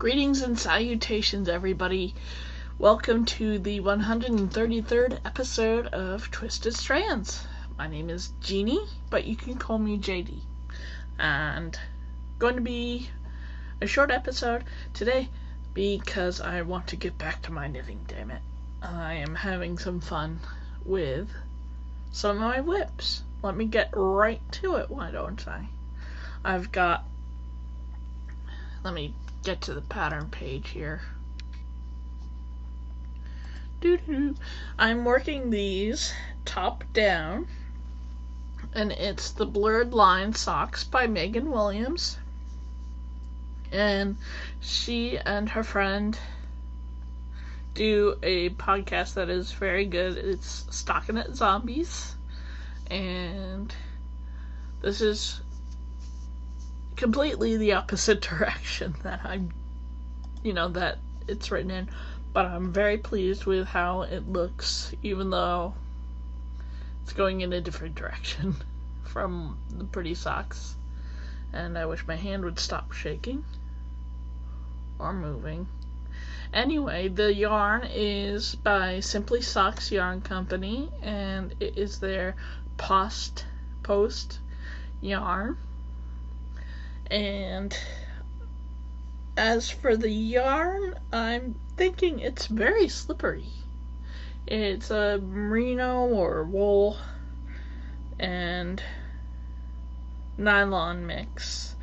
Greetings and salutations, everybody. Welcome to the 133rd episode of Twisted Strands. My name is Jeannie, but you can call me JD. And going to be a short episode today because I want to get back to my knitting, damn it. I am having some fun with some of my whips. Let me get right to it, why don't I? Let me get to the pattern page here. I'm working these top down, and it's the Blurred Line Socks by Megan Williams. And she and her friend do a podcast that is very good. It's Stockinette Zombies, and this is completely the opposite direction that that it's written in, but I'm very pleased with how it looks, even though it's going in a different direction from the pretty socks. And I wish my hand would stop shaking or moving. Anyway, the yarn is by Simply Socks Yarn Company, and it is their post yarn. And as for the yarn, I'm thinking it's very slippery. It's a merino or wool and nylon mix,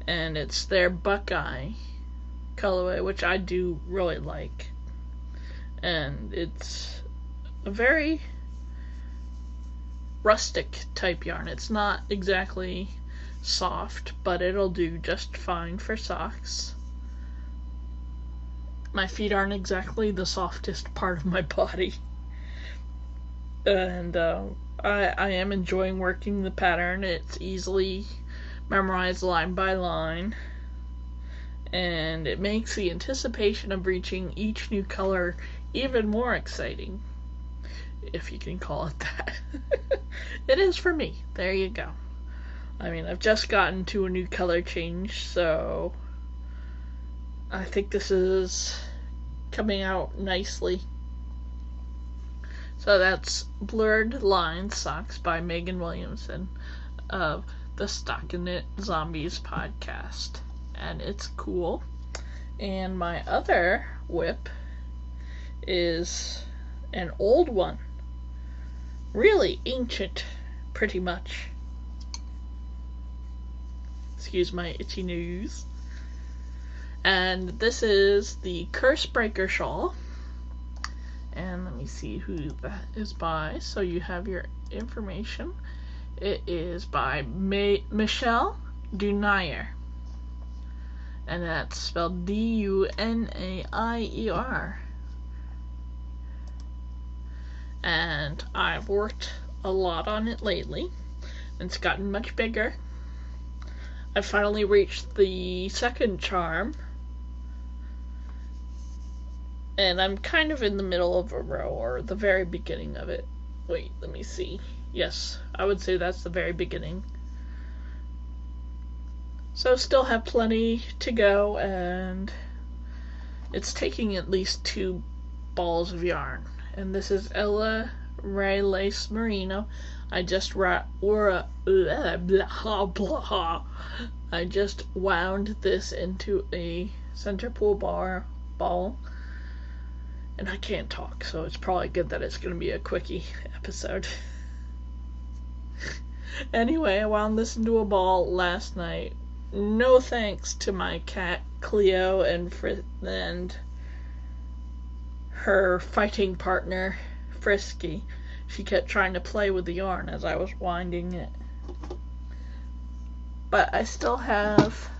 and it's their Buckeye colorway, which I do really like. And it's a very rustic type yarn. It's not exactly soft, but it'll do just fine for socks. My feet aren't exactly the softest part of my body, and I am enjoying working the pattern. It's easily memorized line by line, and it makes the anticipation of reaching each new color even more exciting, if you can call it that. It is for me. There you go. I mean, I've just gotten to a new color change, so I think this is coming out nicely. So that's Blurred Line Socks by Megan Williamson of the Stockinette Zombies podcast. And it's cool. And my other whip is an old one. Really ancient, pretty much. Excuse my itchy nose. And this is the Cursebreaker Shawl. And let me see who that is by, so you have your information. It is by Michelle Dunaier. And that's spelled Dunaier. And I've worked a lot on it lately. It's gotten much bigger. I finally reached the second charm, and I'm kind of in the middle of a row, or the very beginning of it. Wait, let me see. Yes, I would say that's the very beginning. So still have plenty to go, and it's taking at least 2 balls of yarn. And this is Ella Ray Lace Merino. I just wound this into a center pull ball, and I can't talk, so it's probably good that it's going to be a quickie episode. Anyway, I wound this into a ball last night. No thanks to my cat Cleo and her fighting partner Frisky. She kept trying to play with the yarn as I was winding it. But I still have,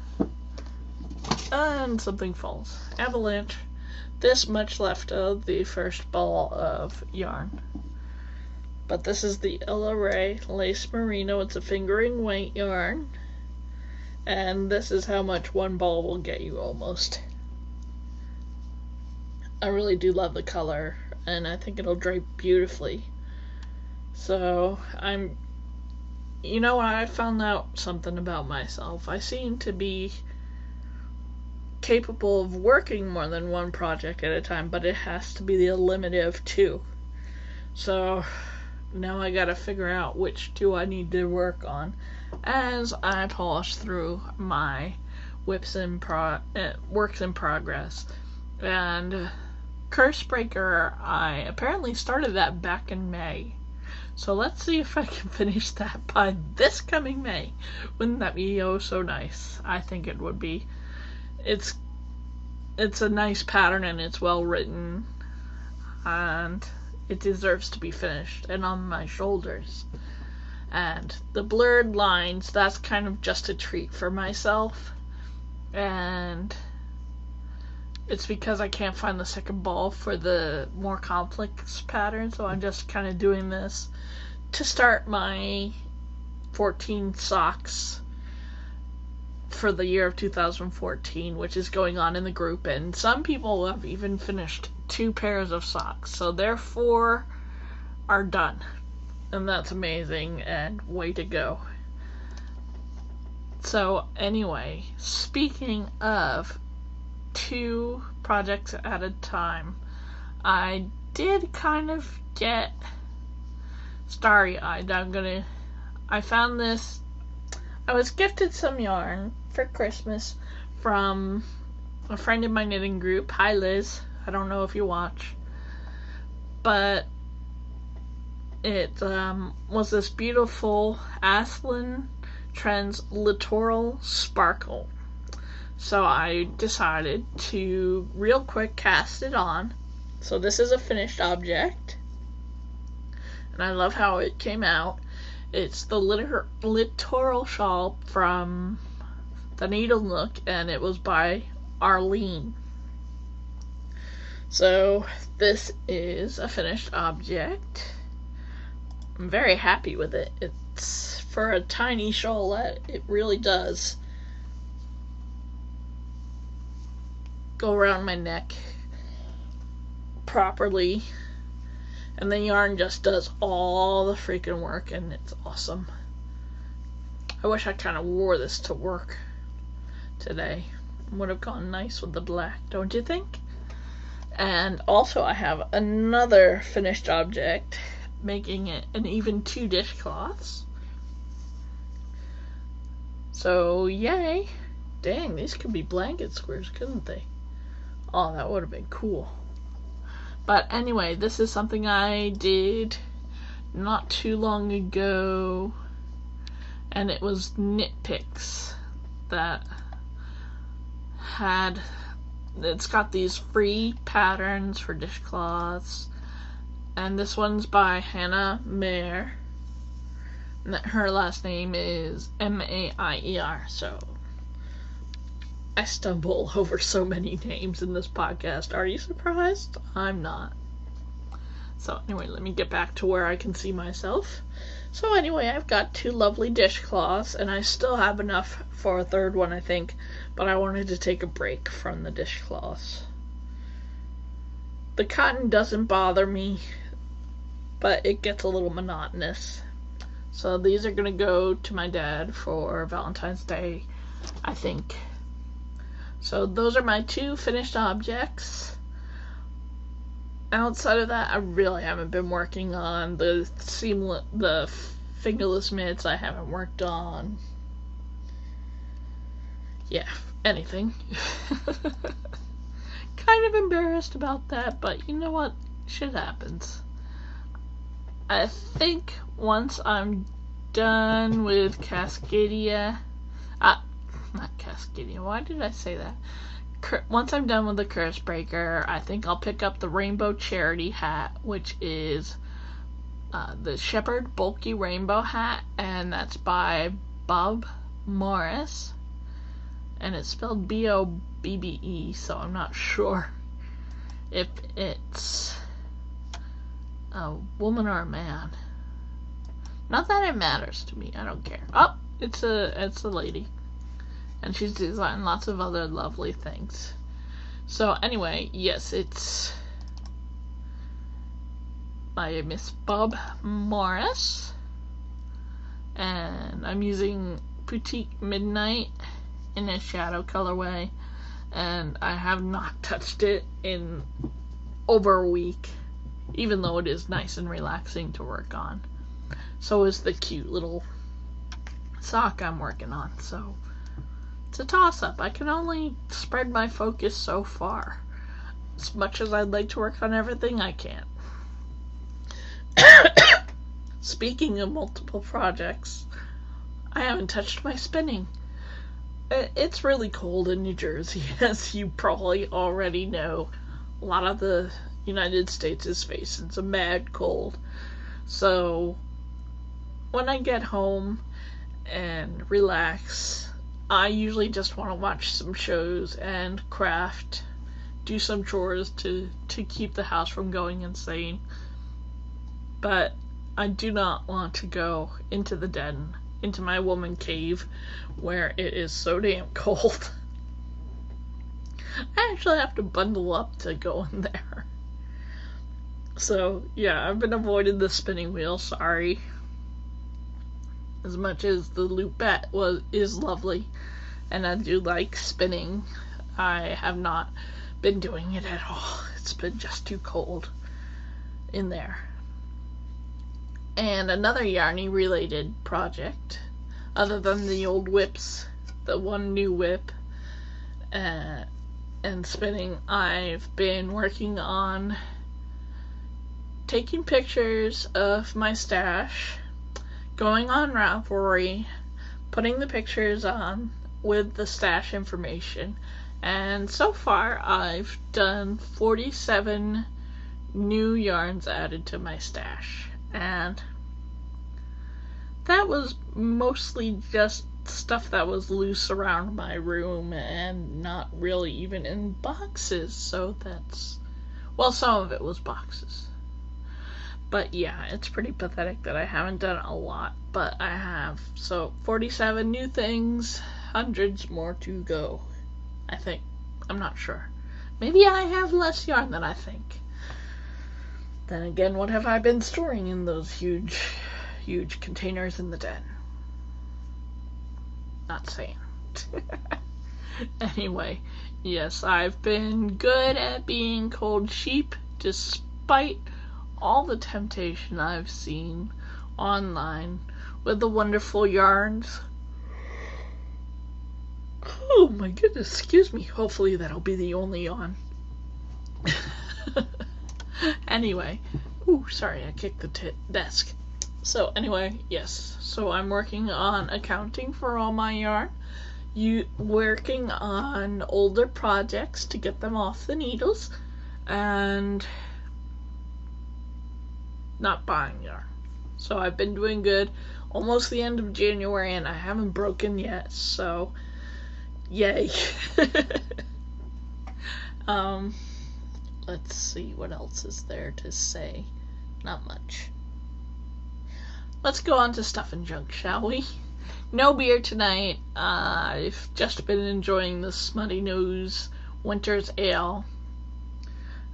and something falls, Avalanche, this much left of the first ball of yarn. But this is the Ella Ray Lace Merino. It's a fingering weight yarn. And this is how much one ball will get you almost. I really do love the color, and I think it'll drape beautifully. So, I found out something about myself. I seem to be capable of working more than one project at a time, but it has to be the limit of 2. So now I gotta figure out which 2 I need to work on as I polish through my works in progress. And Cursebreaker, I apparently started that back in May. So let's see if I can finish that by this coming May. Wouldn't that be oh so nice? I think it would be. It's a nice pattern and it's well written, and it deserves to be finished and on my shoulders. And the blurred lines, that's kind of just a treat for myself, and it's because I can't find the second ball for the more complex pattern, so I'm just kind of doing this to start my 14 socks for the year of 2014, which is going on in the group, and some people have even finished 2 pairs of socks, so their 4 are done, and that's amazing, and way to go. So anyway, speaking of 2 projects at a time, I did kind of get starry-eyed. I found this, I was gifted some yarn for Christmas from a friend in my knitting group. Hi Liz, I don't know if you watch, but it was this beautiful Aslan Trends Littoral Sparkle. So I decided to real quick cast it on. So this is a finished object, and I love how it came out. It's the Littoral Shawl from the Needle Nook, and it was by Arlene. So this is a finished object. I'm very happy with it. It's for a tiny shawl, it really does go around my neck properly, and the yarn just does all the freaking work, and it's awesome. I wish I kind of wore this to work today. It would have gone nice with the black, don't you think? And also I have another finished object, making it an even 2 dishcloths. So yay. Dang, these could be blanket squares, couldn't they? Oh, that would have been cool. But anyway, this is something I did not too long ago, and it was Nitpicks that it's got these free patterns for dishcloths, and this one's by Hannah Mayer, and her last name is Maier. So I stumble over so many names in this podcast. Are you surprised? I'm not. So anyway, let me get back to where I can see myself. So anyway, I've got 2 lovely dishcloths, and I still have enough for a 3rd one, I think, but I wanted to take a break from the dishcloths. The cotton doesn't bother me, but it gets a little monotonous. So these are going to go to my dad for Valentine's Day, I think. So those are my 2 finished objects. Outside of that, I really haven't been working on the fingerless mitts. I haven't worked on, anything. Kind of embarrassed about that, but you know what? Shit happens. I think once I'm done with Cascadia, not Cascadia, why did I say that? Once I'm done with the Cursebreaker, I think I'll pick up the Rainbow Charity hat, which is the Shepherd Bulky Rainbow hat, and that's by Bob Morris, and it's spelled B-O-B-B-E, so I'm not sure if it's a woman or a man. Not that it matters to me, I don't care. Oh, it's a lady. And she's designed lots of other lovely things. So anyway, yes, it's by Miss Bob Morris. And I'm using Boutique Midnight in a shadow colorway. and I have not touched it in over a week, even though it is nice and relaxing to work on. So is the cute little sock I'm working on, so it's a toss-up. I can only spread my focus so far. As much as I'd like to work on everything, I can't. Speaking of multiple projects, I haven't touched my spinning. It's really cold in New Jersey, as you probably already know. A lot of the United States is facing some mad cold. So, when I get home and relax, I usually just want to watch some shows and craft, do some chores to keep the house from going insane. But I do not want to go into the den, into my woman cave, where it is so damn cold. I actually have to bundle up to go in there. So, yeah, I've been avoiding the spinning wheel, sorry. As much as the loopette is lovely, and I do like spinning, I have not been doing it at all. It's been just too cold in there. And another Yarny related project, other than the old whips, the one new whip, and spinning, I've been working on taking pictures of my stash, going on Ravelry, putting the pictures on with the stash information, and so far I've done 47 new yarns added to my stash, and that was mostly just stuff that was loose around my room and not really even in boxes, so well, some of it was boxes. But yeah, it's pretty pathetic that I haven't done a lot, but I have. So 47 new things, hundreds more to go, I think. I'm not sure. Maybe I have less yarn than I think. Then again, what have I been storing in those huge containers in the den? Not saying. Anyway, yes, I've been good at being cold sheep, despite all the temptation I've seen online with the wonderful yarns. Oh my goodness, excuse me. Hopefully that'll be the only yawn. Anyway, ooh, sorry, I kicked the desk. So anyway, yes, so I'm working on accounting for all my yarn, working on older projects to get them off the needles, and not buying yarn. So I've been doing good, almost the end of January, and I haven't broken yet, so yay. Let's see, what else is there to say? Not much. Let's go on to stuff and junk, shall we? No beer tonight. I've just been enjoying the Smutty Nose Winter's Ale.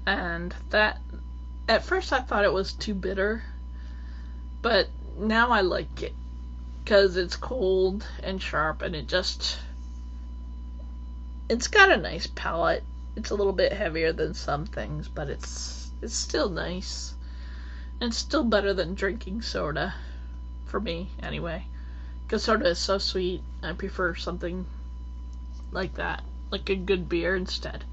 And that, at first I thought it was too bitter, but now I like it. Because it's cold and sharp, and it's got a nice palate. It's a little bit heavier than some things, but it's still nice. And it's still better than drinking soda. For me, anyway. Because soda is so sweet, I prefer something like that. Like a good beer instead.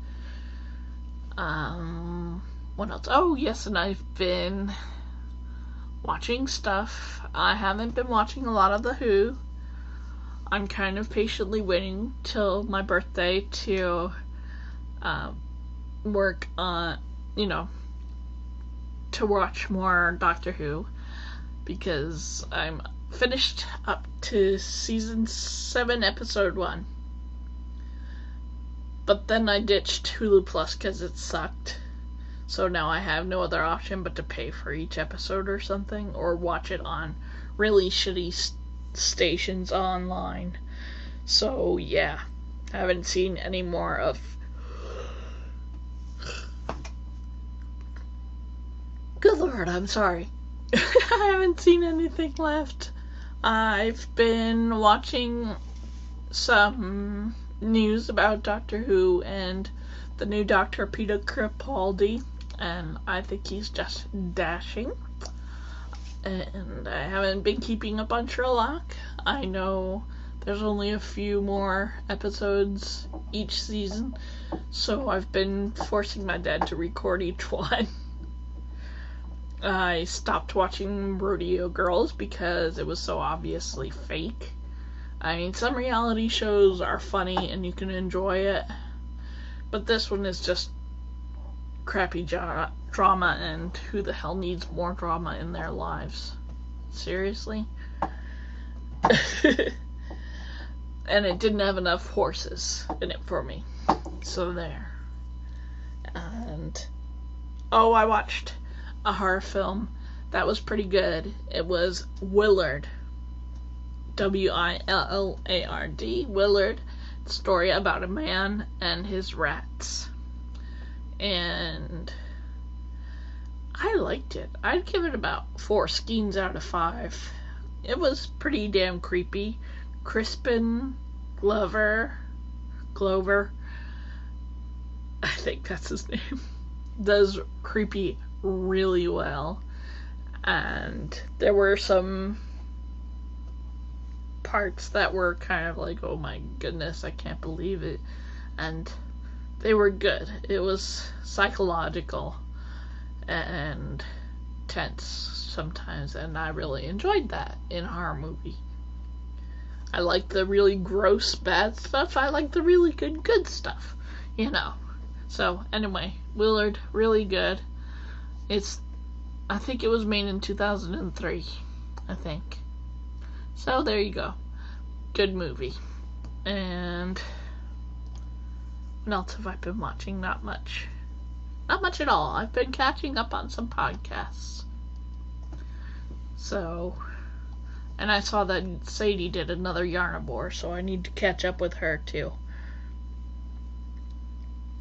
What else? Oh, yes, and I've been watching stuff. I haven't been watching a lot of The Who. I'm kind of patiently waiting till my birthday to work on, to watch more Doctor Who, because I'm finished up to season 7, episode 1. But then I ditched Hulu Plus because it sucked. So now I have no other option but to pay for each episode or something, or watch it on really shitty stations online. So yeah, I haven't seen any more of good lord, I'm sorry. I haven't seen anything left. I've been watching some news about Doctor Who and the new Doctor, Peter Capaldi, and I think he's just dashing. And I haven't been keeping up on Sherlock. I know there's only a few more episodes each season, so I've been forcing my dad to record each one. I stopped watching Rodeo Girls because it was so obviously fake. I mean, some reality shows are funny and you can enjoy it, but this one is just crappy drama, and who the hell needs more drama in their lives? Seriously? And it didn't have enough horses in it for me. So there. And I watched a horror film that was pretty good. It was Willard. Willard. Willard. Story about a man and his rats. And I liked it. I'd give it about 4 skeins out of 5. It was pretty damn creepy. Crispin Glover, I think that's his name, does creepy really well. And there were some parts that were kind of like, oh my goodness, I can't believe it. And they were good. It was psychological and tense sometimes, and I really enjoyed that in a horror movie. I like the really gross bad stuff. I like the really good stuff, you know. So anyway, Willard, really good. I think it was made in 2003, I think. So there you go. Good movie. And what else have I been watching? Not much. Not much at all. I've been catching up on some podcasts. So, and I saw that Sadie did another Yarnivore, so I need to catch up with her too.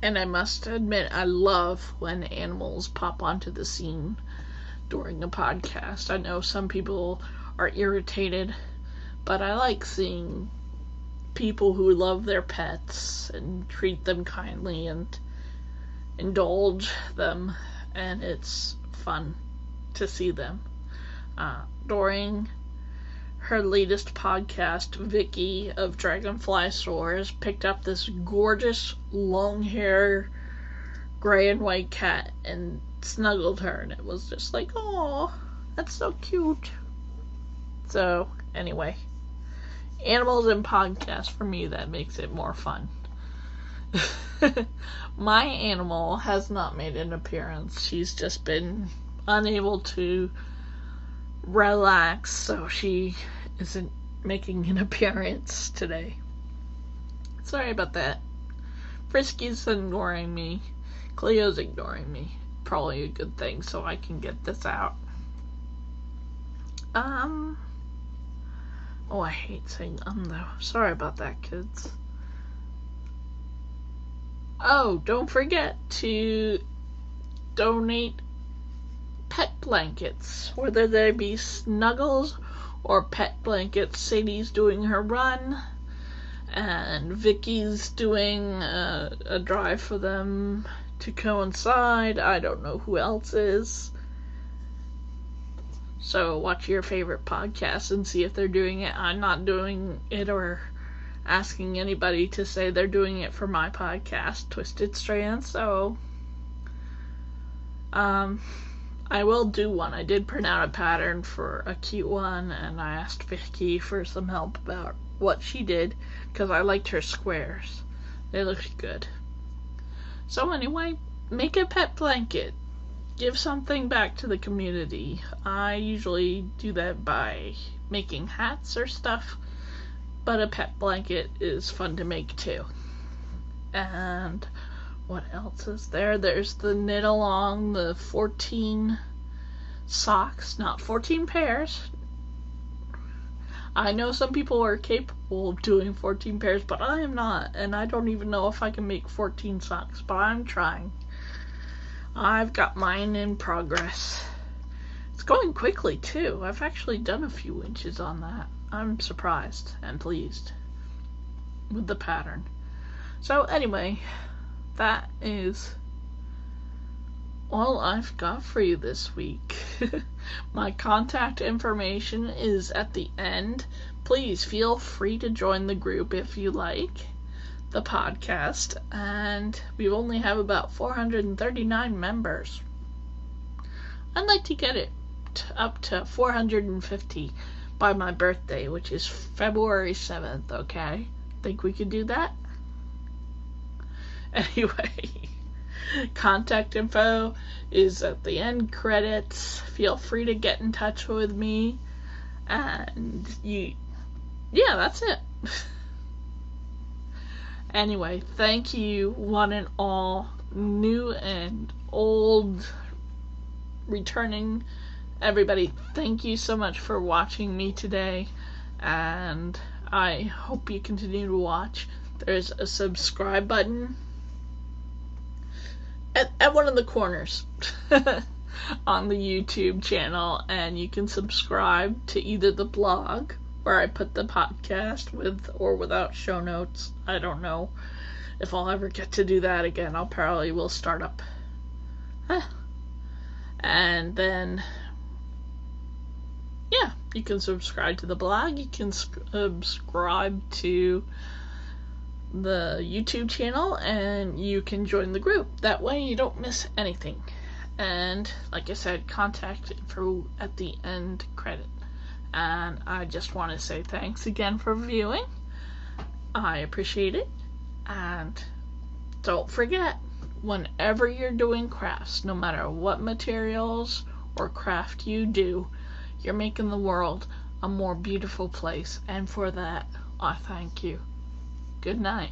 And I must admit, I love when animals pop onto the scene during a podcast. I know some people are irritated, but I like seeing people who love their pets and treat them kindly and indulge them, and it's fun to see them. During her latest podcast, Vicky of Dragonfly Stores picked up this gorgeous long hair gray and white cat and snuggled her, and it was just like, oh, that's so cute. So anyway, animals and podcasts, for me, that makes it more fun. My animal has not made an appearance. She's just been unable to relax, so she isn't making an appearance today. Sorry about that. Frisky's ignoring me. Cleo's ignoring me. Probably a good thing, so I can get this out. Oh, I hate saying though. Sorry about that, kids. Oh, don't forget to donate pet blankets, whether they be snuggles or pet blankets. Sadie's doing her run, and Vicky's doing a drive for them to coincide. I don't know who else is. So watch your favorite podcast and see if they're doing it. I'm not doing it or asking anybody to say they're doing it for my podcast, Twisted Strands, so I will do one. I did print out a pattern for a cute one, and I asked Vicky for some help about what she did, because I liked her squares. They looked good. So anyway, make a pet blanket. Give something back to the community. I usually do that by making hats or stuff, but a pet blanket is fun to make too. And what else is there? There's the knit along, the 14 socks, not 14 pairs. I know some people are capable of doing 14 pairs, but I am not, and I don't even know if I can make 14 socks, but I'm trying. I've got mine in progress. It's going quickly too. I've actually done a few inches on that. I'm surprised and pleased with the pattern. So anyway, that is all I've got for you this week. My contact information is at the end. Please feel free to join the group if you like the podcast, and we only have about 439 members. I'd like to get it up to 450 by my birthday, which is February 7th, okay? Think we could do that? Anyway, contact info is at the end credits. Feel free to get in touch with me. And yeah, that's it. Anyway, thank you, one and all, new and old, returning everybody. Thank you so much for watching me today, and I hope you continue to watch. There's a subscribe button at one of the corners on the YouTube channel, and you can subscribe to either the blog, where I put the podcast with or without show notes. I don't know if I'll ever get to do that again. I'll probably will start up. And then, yeah, you can subscribe to the blog. You can subscribe to the YouTube channel, and you can join the group. That way you don't miss anything. And like I said, contact info at the end credit. And I just want to say thanks again for viewing. I appreciate it. And don't forget, whenever you're doing crafts, no matter what materials or craft you do, you're making the world a more beautiful place. And for that, I thank you. Good night.